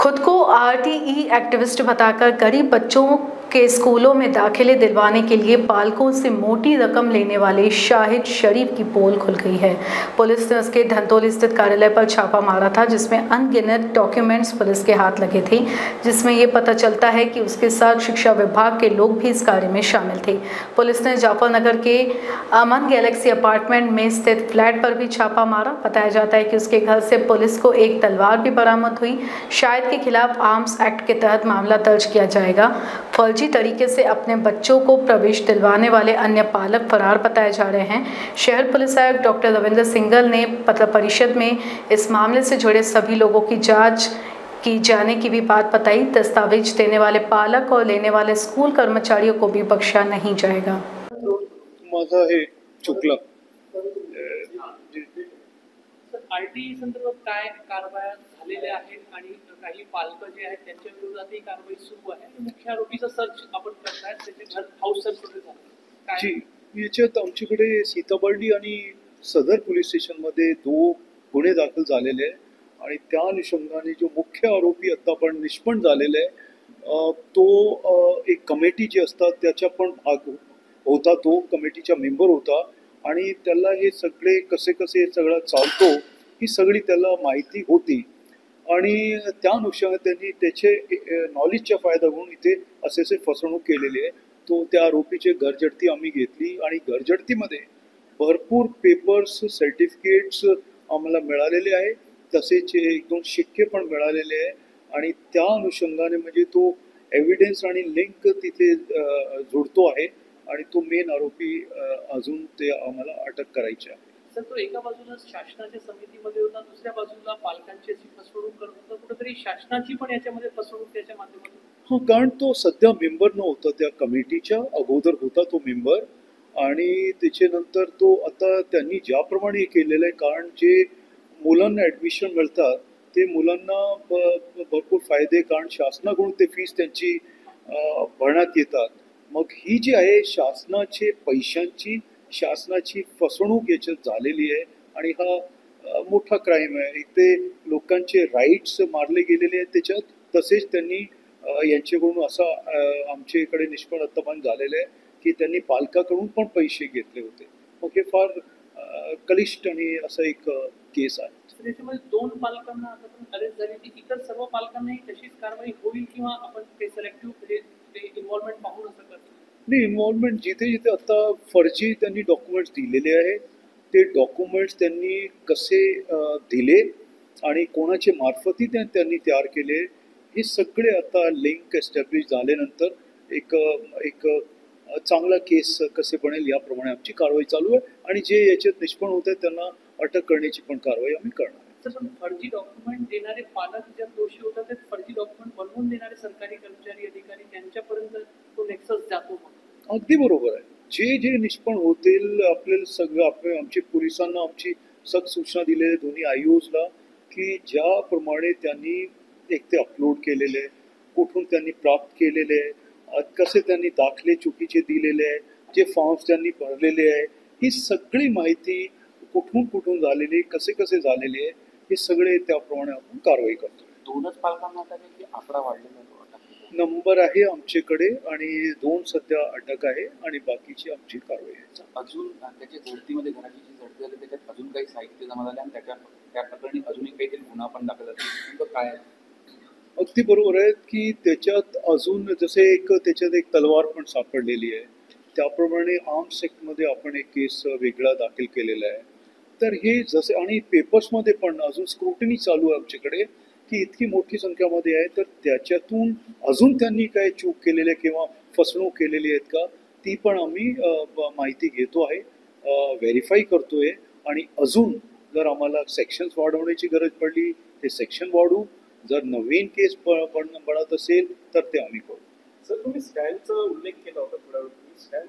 खुद को RTE activist बताकर गरीब बच्चों के स्कूलों में दाखिले दिलवाने के लिए पालकों से मोटी रकम लेने वाले शाहिद शरीफ की पोल खुल गई है। पुलिस ने उसके धंतोली स्थित कार्यालय पर छापा मारा था, जिसमें अनगिनत डॉक्यूमेंट्स पुलिस के हाथ लगे थे, जिसमें ये पता चलता है कि उसके साथ शिक्षा विभाग के लोग भी इस कार्य में शामिल थे। पुलिस ने जाफरनगर के अमन गैलेक्सी अपार्टमेंट में स्थित फ्लैट पर भी छापा मारा। बताया जाता है कि उसके घर से पुलिस को एक तलवार भी बरामद हुई। शाहिद के खिलाफ आर्म्स एक्ट के तहत मामला दर्ज किया जाएगा। फर्जी तरीके से अपने बच्चों को प्रवेश दिलवाने वाले अन्य पालक फरार बताए जा रहे हैं। शहर पुलिस आयुक्त डॉक्टर रविंद्र सिंघल ने पत्र परिषद में इस मामले से जुड़े सभी लोगों की जांच की जाने की भी बात बताई। दस्तावेज देने वाले पालक और लेने वाले स्कूल कर्मचारियों को भी बख्शा नहीं जाएगा। माझं हे चुकलं। आरटीई संदर्भात काय कारवाया झालेल्या आहेत आणि काही पालक जे आहेत त्यांच्या विरोधातही कारवाई सुरू आहे। मुख्य आरोपीचा सर्च आपण करताय, त्याचे घर हाऊस सर्च कुठे झालं जी, याच्यात आमच्याकडे सीताबर्डी आणि सदर पोलीस स्टेशन मध्ये 2 गुन्हे दाखल झालेले आहे आणि त्या अनुषंगाने जो मुख्य आरोपी आता पण निष्पन्न झालेला आहे तो एक कमिटी जी असतात त्याच्या पण भाग होता, तो कमिटीचा मेंबर होता आणि त्याला हे सगळे कसे कसे सगळं चालतो ही सगळी त्याला माहिती होती आणि त्या अनुषंगाने त्यांनी त्याचे नॉलेजचा फायदा घेऊन इथे असे फसवणूक केलेली आहे। तो त्या आरोपीचे घरजडती आम्ही घेतली आणि घरजडतीमध्ये भरपूर पेपर्स सर्टिफिकेट्स आम्हाला मिळालेले आहे, तसेच 1-2 शिक्के पण मिळालेले आहे आणि त्या अनुषंगाने म्हणजे तो एव्हिडन्स आणि लिंक तिथे जोडतो आहे आणि तो मेन आरोपी अजून ते आम्हाला अटक करायची आहे। सर, तो एका बाजूला शासनाच्या समितीमध्ये होता, दुसऱ्या बाजूला पालकांची अशी फसवणूक करत होता, कुठेतरी शासनाची पण याच्यामध्ये फसवणूक त्याच्या माध्यमातून हो, कारण तो सध्या मेंबर नव्हता, त्या कमिटीच्या अगोदर होता तो मेंबर आणि त्याच्यानंतर तो आता त्यांनी ज्याप्रमाणे केलेलं आहे, कारण जे मुलांना ॲडमिशन मिळतात ते मुलांना भरपूर फायदे, कारण शासनाकडून ते फीस त्यांची भरण्यात येतात। मग ही जी आहे शासनाचे पैशांची शासनाची फसवणूक याच्यात झालेली आहे आणि हा मोठा क्राईम आहे। एक ते लोकांचे राईट्स मारले गेलेले आहेत त्याच्यात, तसेच त्यांनी यांच्याकडून असा आमच्या इकडे निष्पन्न आत्तापर्यंत झालेलं आहे की त्यांनी पालकाकडून पण पैसे घेतले होते। मग हे फार कलिष्ठ आणि असा एक केस आहे। त्याच्यामध्ये 2 पालकांना आतापर्यंत अरेस्ट झाली, ती इतर सर्व पालकांनाही तशीच कारवाई होईल किंवा आपण ते सिलेक्टिव्ह ते इन्व्हॉल्वमेंट पाहून असं करतो? नाही, इन्व्हॉल्वमेंट जिथे जिथे आता फर्जी त्यांनी डॉक्युमेंट्स दिलेले आहेत ते डॉक्युमेंट्स त्यांनी कसे दिले आणि कोणाचे मार्फती त्यांनी तयार केले हे सगळे आता लिंक एस्टॅब्लिश झाल्यानंतर एक एक चांगला केस कसे बनेल याप्रमाणे आमची कारवाई चालू आहे आणि जे याच्यात निष्पन्न होत आहेत त्यांना अटक करण्याची पण कारवाई आम्ही करणार आहे। सर, पण फर्जी डॉक्युमेंट देणारे पालक ज्या दोषी होतात ते फर्जी डॉक्युमेंट बनवून देणारे सरकारी कर्मचारी अधिकारी त्यांच्यापर्यंत तो नेक्सस जातो? अगदी बरोबर आहे। जे जे निष्पन्न होतील आपल्याला सगळं आमच्या पोलिसांना आमची सक्त सूचना दिलेल्या दोन्ही आयओजला की ज्याप्रमाणे त्यांनी एक ते अपलोड केलेले आहे, कुठून त्यांनी प्राप्त केलेले आहे, कसे त्यांनी दाखले चुकीचे दिलेले आहे, जे फॉर्म्स त्यांनी भरलेले आहे, ही सगळी माहिती कुठून कुठून झालेली, कसे कसे झालेले आहे, हे सगळे त्याप्रमाणे आपण कारवाई करतो। 2च पालकांना आता की आकडा वाढलेला नंबर आहे आमच्याकडे आणि 2 सध्या अटक आहे आणि बाकीची आमची कारवाई आहे। अजून त्याच्या झडतीमध्ये घराची जी झडती झाली त्याच्यात अजून काही साहित्य जमा झाले आणि त्या प्रकरणी अजूनही काहीतरी गुन्हा पण दाखल झाला, काय आहे? अगदी बरोबर आहे की त्याच्यात अजून जसे त्याच्यात एक तलवार पण सापडलेली आहे, त्याप्रमाणे आर्म्स ॲक्टमध्ये आपण एक केस वेगळा दाखल केलेला आहे। तर हे जसे आणि पेपर्समध्ये पण अजून स्क्रुटिनी चालू आहे आमच्याकडे की इतकी मोठी संख्यामध्ये आहे, तर त्याच्यातून अजून त्यांनी काय चूक केलेली आहे किंवा फसवणूक केलेली आहेत का ती पण आम्ही माहिती घेतो आहे, व्हेरीफाय करतोय आणि अजून जर आम्हाला सेक्शन्स वाढवण्याची गरज पडली ते सेक्शन वाढवू, जर नवीन केस बनत असेल तर ते आम्ही करू। सर, तुम्ही स्टँडचा उल्लेख केला होता थोड्या वेळ,